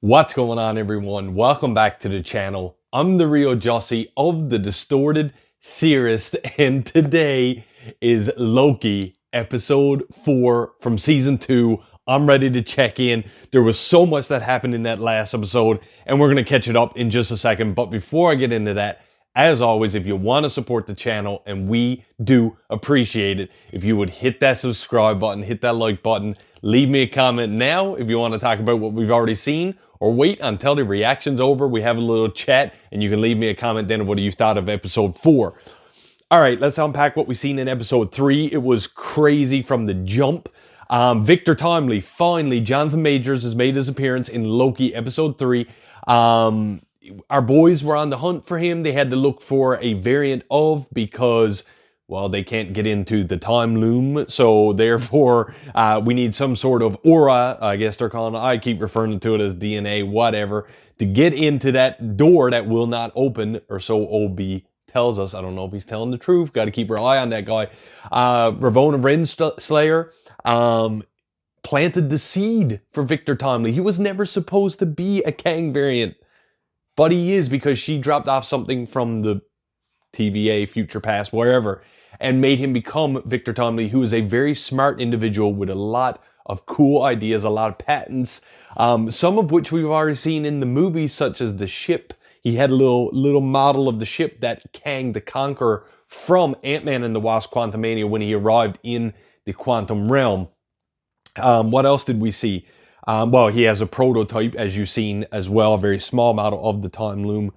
What's going on, everyone? Welcome back to the channel. I'm the real Jussy of the Distorted Theorist, and today is Loki episode 4 from season 2. I'm ready to check in. There was so much that happened in that last episode, and we're going to catch it up in just a second. But before I get into that, as always, if you want to support the channel, and we do appreciate it, if you would hit that subscribe button, hit that like button, leave me a comment now if you want to talk about what we've already seen, or wait until the reaction's over. We have a little chat, and you can leave me a comment then of what you thought of episode 4. All right, let's unpack what we've seen in episode 3. It was crazy from the jump. Victor Timely, finally, Jonathan Majors has made his appearance in Loki episode 3. Our boys were on the hunt for him. They had to look for a variant of, because, well, they can't get into the time loom. So therefore, we need some sort of aura, I guess they're calling it. I keep referring to it as DNA, whatever, to get into that door that will not open, or so OB tells us. I don't know if he's telling the truth. Got to keep our eye on that guy. Ravonna Renslayer planted the seed for Victor Timely. He was never supposed to be a Kang variant, but he is, because she dropped off something from the TVA, future past, wherever, and made him become Victor Timely, who is a very smart individual with a lot of cool ideas, a lot of patents, some of which we've already seen in the movies, such as the ship. He had a little model of the ship that Kang the Conqueror from Ant-Man and the Wasp: Quantumania, when he arrived in the quantum realm. What else did we see? Well, he has a prototype, as you've seen as well, a very small model of the time loom.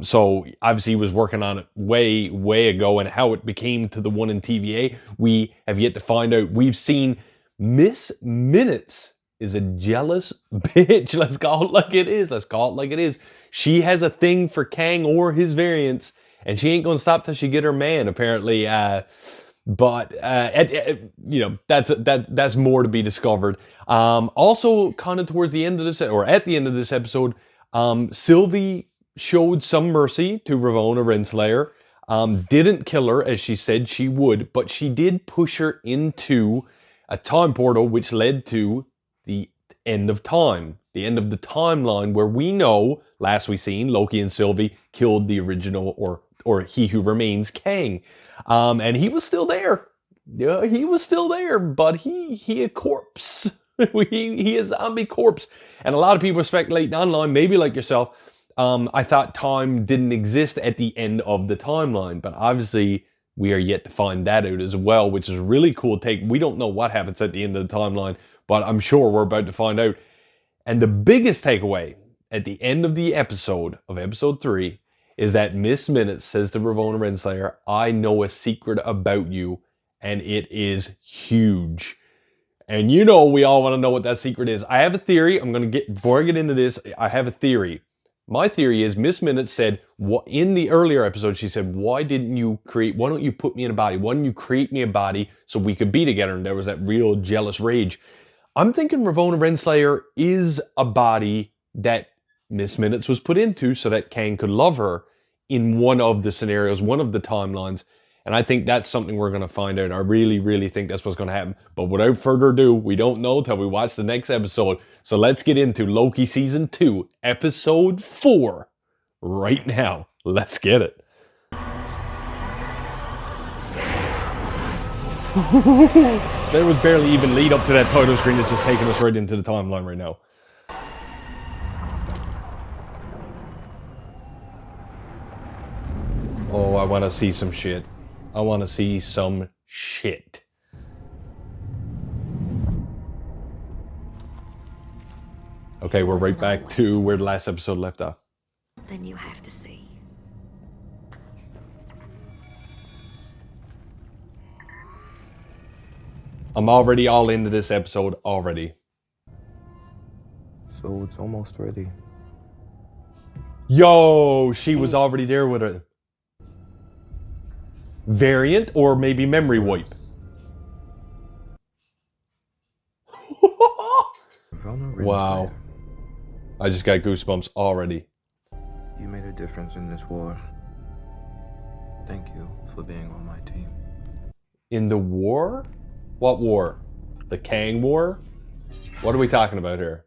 So obviously he was working on it way ago, and how it became to the one in TVA, we have yet to find out. We've seen Miss Minutes is a jealous bitch. Let's call it like it is. Let's call it like it is. She has a thing for Kang or his variants, and she ain't gonna stop till she get her man, apparently. But you know, that's more to be discovered. Also, kind of towards the end of this, or at the end of this episode, Sylvie showed some mercy to Ravonna Renslayer. Didn't kill her as she said she would, but she did push her into a time portal, which led to the end of time, the end of the timeline, where we know, last we seen, Loki and Sylvie killed the original, or He Who Remains, Kang. And he was still there. Yeah, he was still there, but he a corpse. he a zombie corpse. And a lot of people are speculating online, maybe like yourself, I thought time didn't exist at the end of the timeline, but obviously we are yet to find that out as well, which is a really cool take. We don't know what happens at the end of the timeline, but I'm sure we're about to find out. And the biggest takeaway at the end of the episode, of episode 3, is that Miss Minutes says to Ravonna Renslayer, I know a secret about you, and it is huge. And you know we all want to know what that secret is. I have a theory. Before I get into this, I have a theory. My theory is Miss Minutes said, in the earlier episode, she said, why don't you put me in a body? Why don't you create me a body so we could be together? And there was that real jealous rage. I'm thinking Ravonna Renslayer is a body that Miss Minutes was put into so that Kang could love her in one of the scenarios, one of the timelines. And I think that's something we're going to find out. I really think that's what's going to happen. But without further ado, we don't know till we watch the next episode. So let's get into Loki Season 2, Episode 4 right now. Let's get it. There was barely even lead up to that title screen. It's just taking us right into the timeline right now. Oh, I want to see some shit. I want to see some shit. Okay, we're right back to where the last episode left off. Then you have to see. I'm already all into this episode already. So it's almost ready. Yo, she was already there with it. Variant or maybe memory wipe. Wow. I just got goosebumps already. You made a difference in this war. Thank you for being on my team. In the war? What war? The Kang War? What are we talking about here?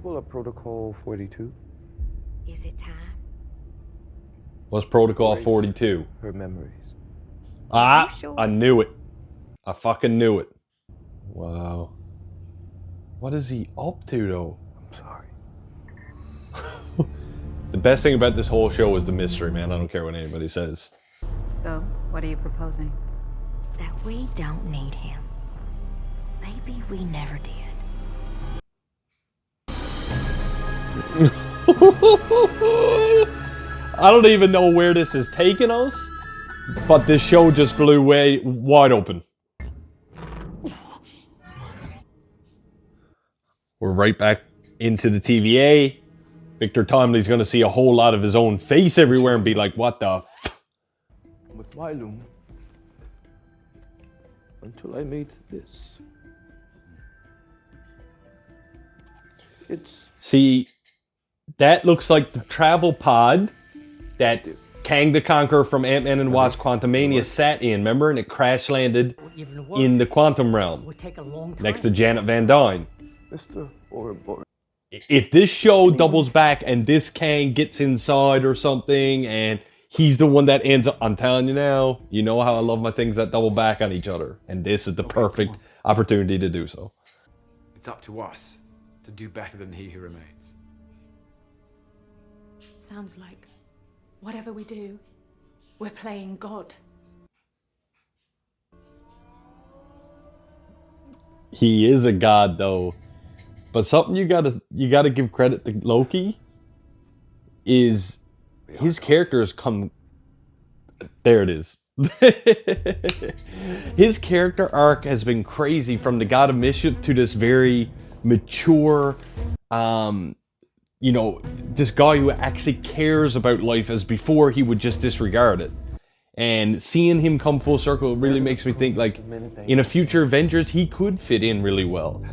pull up Protocol 42? Is it time? What's Protocol Erase 42? Her memories. Ah, You sure? I knew it. I fucking knew it. Wow. What is he up to, though? I'm sorry. The best thing about this whole show is the mystery, man. I don't care what anybody says. So, what are you proposing? That we don't need him. Maybe we never did. I don't even know where this is taking us, but this show just blew way wide open. We're right back into the TVA. Victor Timely's gonna see a whole lot of his own face everywhere and be like, what the f? With my loom. Until I made this. It's... See, that looks like the travel pod that Kang the Conqueror from Ant-Man and Wasp Quantumania sat in, remember? And it crash landed in the quantum realm next to Janet Van Dyne. Mr. Ouroboros. If this show doubles back and this Kang gets inside or something and he's the one that ends up, I'm telling you now, you know how I love my things that double back on each other. And this is the perfect opportunity to do so. It's up to us to do better than he who remains. Sounds like whatever we do, we're playing God. He is a god though. But something you gotta give credit to Loki is his characters come. There it is. His character arc has been crazy from the God of Mischief to this very mature, you know, this guy who actually cares about life, as before he would just disregard it. And seeing him come full circle really makes me think, like, in a future Avengers, he could fit in really well.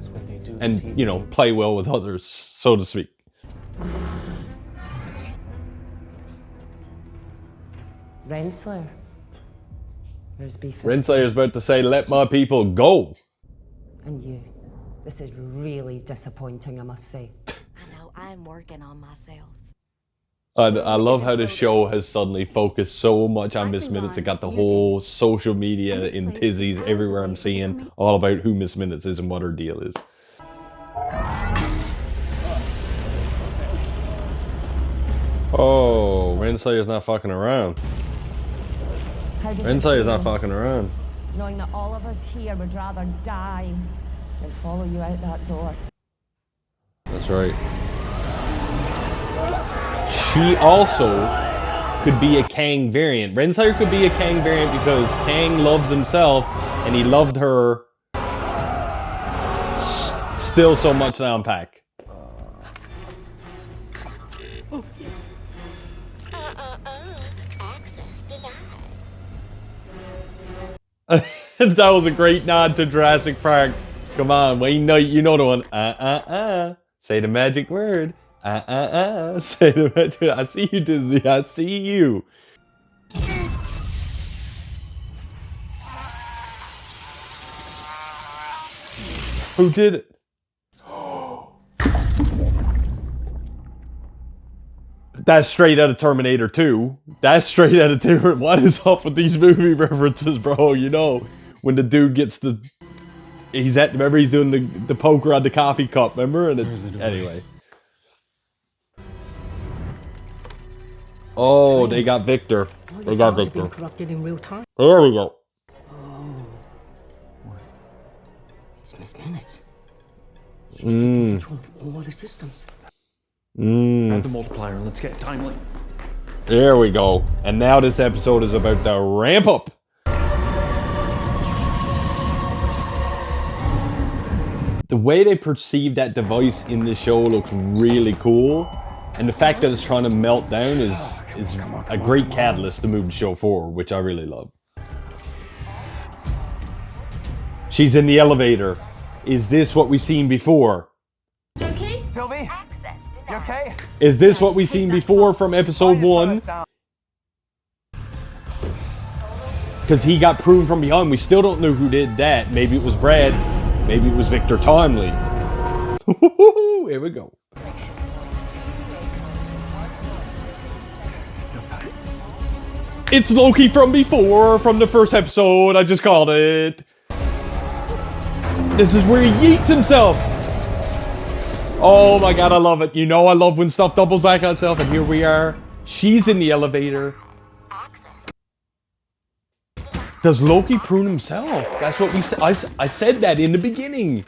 And, you know, play well with others, so to speak. Renslayer. There's beef. Renslayer's about to say, let my people go. And you. This is really disappointing, I must say. I know I'm working on myself. I love how the show has suddenly focused so much on Miss Minutes. It got the whole social media in tizzies everywhere I'm seeing all about who Miss Minutes is and what her deal is. Oh, Renslayer's not fucking around. Renslayer's not fucking around. Knowing that all of us here would rather die than follow you out that door. That's right. She also could be a Kang variant. Renslayer could be a Kang variant because Kang loves himself and he loved her still so much to unpack. That was a great nod to Jurassic Park. Come on, well, you know the one. Say the magic word. Say the magic. I see you, Disney. I see you. Who did it? That's straight out of Terminator 2. That's straight out of Terminator. What is up with these movie references, bro? You know, when the dude gets the... remember he's doing the poker on the coffee cup, remember? And anyway. Oh, they got Victor. They got Victor. Corrupted in real time. There we go. It's Miss Minutes. She's taking control of all the systems. Add the multiplier and let's get timely. There we go. And now this episode is about the ramp up. The way they perceive that device in the show looks really cool. And the fact that it's trying to melt down is a great catalyst to move the show forward, which I really love. She's in the elevator. Is this what we've seen before? Okay? Sylvie? You okay? Is this what we've seen before from episode 1? Because he got proven from behind. We still don't know who did that. Maybe it was Brad. Maybe it was Victor Timely. Here we go. It's Loki from before, from the first episode. I just called it. This is where he yeets himself. Oh my god, I love it. You know I love when stuff doubles back on itself, and here we are. She's in the elevator. Does Loki prune himself? That's what we said. I said that in the beginning.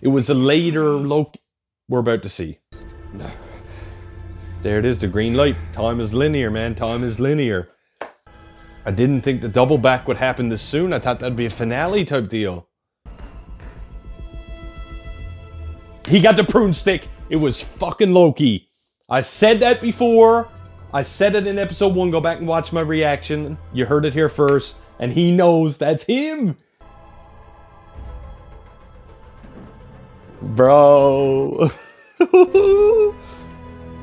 It was a later Loki. We're about to see. There it is, the green light. Time is linear, man. Time is linear. I didn't think the double back would happen this soon. I thought that'd be a finale type deal. He got the prune stick. It was fucking Loki. I said that before. I said it in episode 1. Go back and watch my reaction. You heard it here first. And he knows that's him. Bro.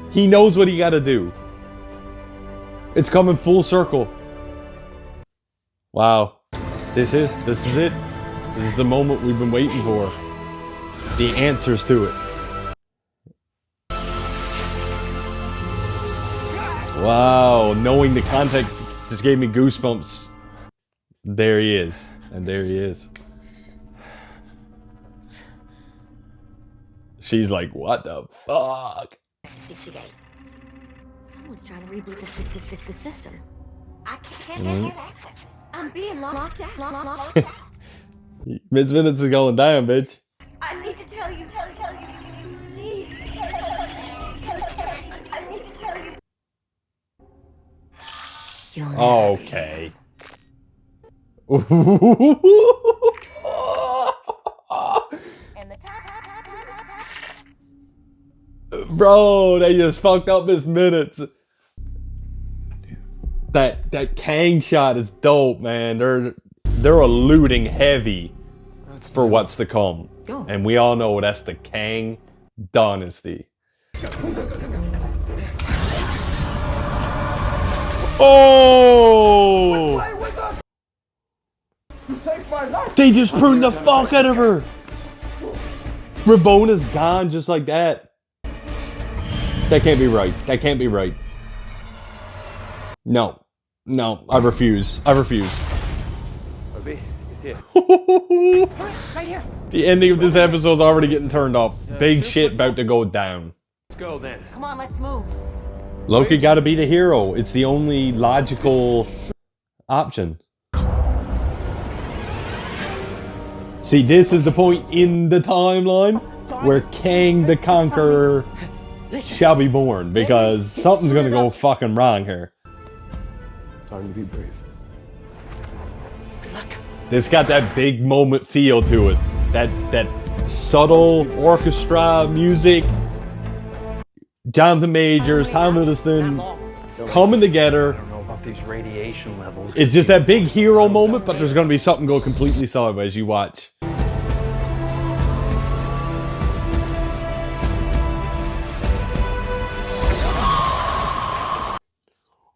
He knows what he gotta do. It's coming full circle. Wow. This is it. This is the moment we've been waiting for. The answers to it. Wow, knowing the context just gave me goosebumps. There he is. And there he is. She's like, what the fuck? Someone's trying to reboot the system. I can't get access. I'm being locked out. Miss Minutes is going down, bitch. I need to tell you. I need to tell you. You'll never be Okay. And the Bro, they just fucked up Miss Minutes. That Kang shot is dope, man. They're alluding heavy for what's to come. And we all know that's the Kang dynasty. Oh! They just pruned the fuck out of her. Rabona's gone just like that. That can't be right. That can't be right. No. No, I refuse. I refuse. Obi, he's here. Right here. The ending of this episode's already getting turned up. Big shit about to go down. Let's go then. Come on, let's move. Loki gotta be the hero. It's the only logical option. See, this is the point in the timeline where Kang the Conqueror shall be born, because something's gonna go fucking wrong here. Time to be brave. This got that big moment feel to it. That subtle orchestra music. Jonathan Majors, Tom Hiddleston coming together. I don't know about these radiation levels. It's just that big hero moment, but there's gonna be something go completely sideways. You watch.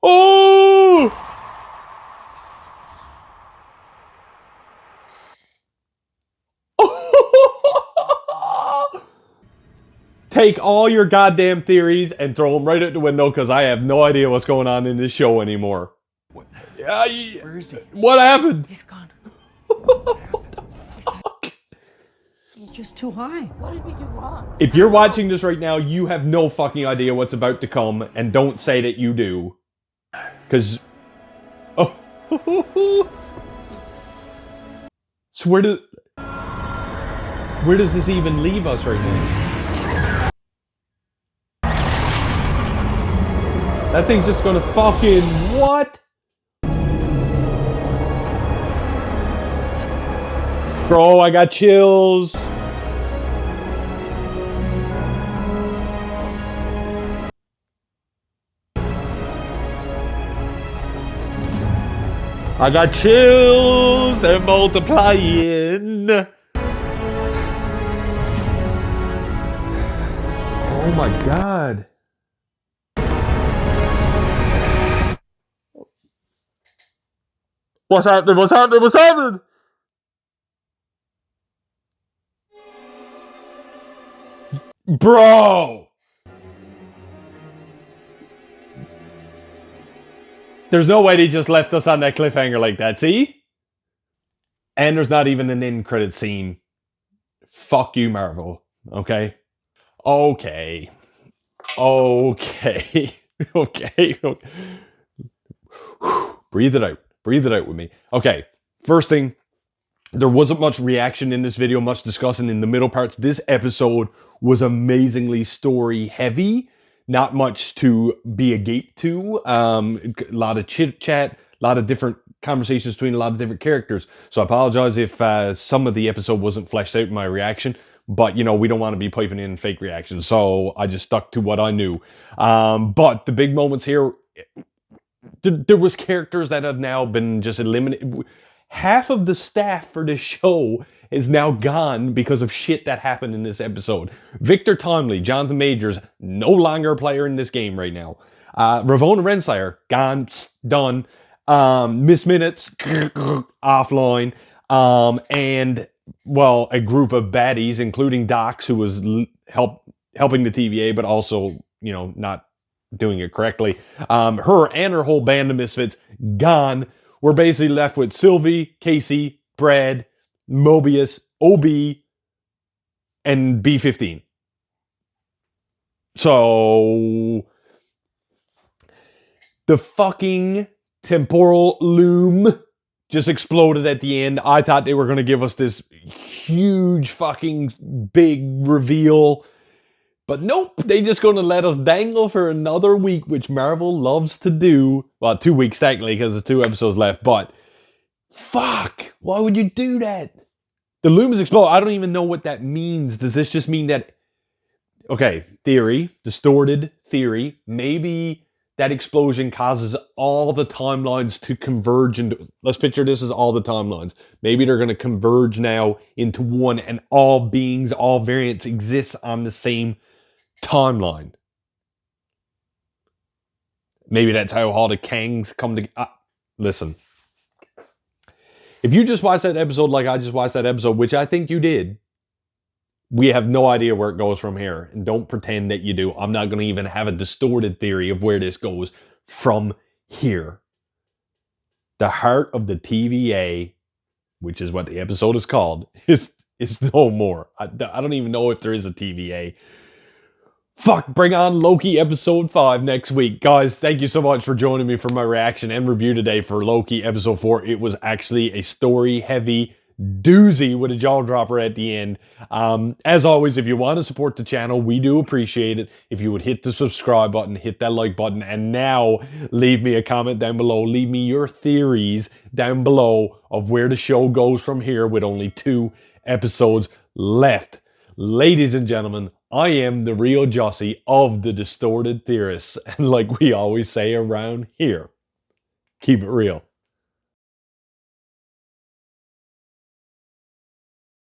Oh! Take all your goddamn theories and throw them right out the window, because I have no idea what's going on in this show anymore. What? Where is he? What happened? He's gone. He's just too high. What did we do wrong? If you're watching this right now, you have no fucking idea what's about to come, and don't say that you do. Because... Oh. So where does this even leave us right now? That thing's just gonna fucking... What? Bro, I got chills. I got chills. They're multiplying. Oh my god. What's happening? What's happening? What's happening? Bro! There's no way they just left us on that cliffhanger like that, see? And there's not even an end credit scene. Fuck you, Marvel. Okay? Okay. Okay. Okay. Breathe it out. Breathe it out with me. Okay. First thing, there wasn't much reaction in this video, much discussing in the middle parts. This episode was amazingly story heavy. Not much to be agape to. A lot of chit chat, a lot of different conversations between a lot of different characters. So I apologize if some of the episode wasn't fleshed out in my reaction. But, you know, we don't want to be piping in fake reactions. So I just stuck to what I knew. But the big moments here, there was characters that have now been just eliminated. Half of the staff for this show is now gone because of shit that happened in this episode. Victor Timely, Jonathan Majors, no longer a player in this game right now. Ravonna Renslayer, gone, done. Miss Minutes, offline. And, well, a group of baddies, including Docs, who was helping the TVA, but also, you know, not doing it correctly. Her and her whole band of misfits, gone. We're basically left with Sylvie, Casey, Brad, Mobius, OB, and B-15. So, the fucking temporal loom just exploded at the end. I thought they were going to give us this huge fucking big reveal. But nope, they just going to let us dangle for another week, which Marvel loves to do. Well, 2 weeks technically, because there's 2 episodes left. But, fuck, why would you do that? The loom is exploded. I don't even know what that means. Does this just mean that... Okay, theory, distorted theory. Maybe that explosion causes all the timelines to converge into... Let's picture this as all the timelines. Maybe they're going to converge now into one, and all beings, all variants exist on the same timeline. Maybe that's how all the Kangs come to... listen. If you just watched that episode like I just watched that episode, which I think you did, we have no idea where it goes from here. And don't pretend that you do. I'm not going to even have a distorted theory of where this goes from here. The heart of the TVA, which is what the episode is called, is no more. I don't even know if there is a TVA. Fuck, bring on Loki episode 5 next week. Guys, thank you so much for joining me for my reaction and review today for Loki episode 4. It was actually a story-heavy doozy with a jaw dropper at the end. As always, if you want to support the channel, we do appreciate it. If you would hit the subscribe button, hit that like button, and now leave me a comment down below. Leave me your theories down below of where the show goes from here with only 2 episodes left. Ladies and gentlemen, I am the real Jussy of the Distorted Theorists. And like we always say around here, keep it real.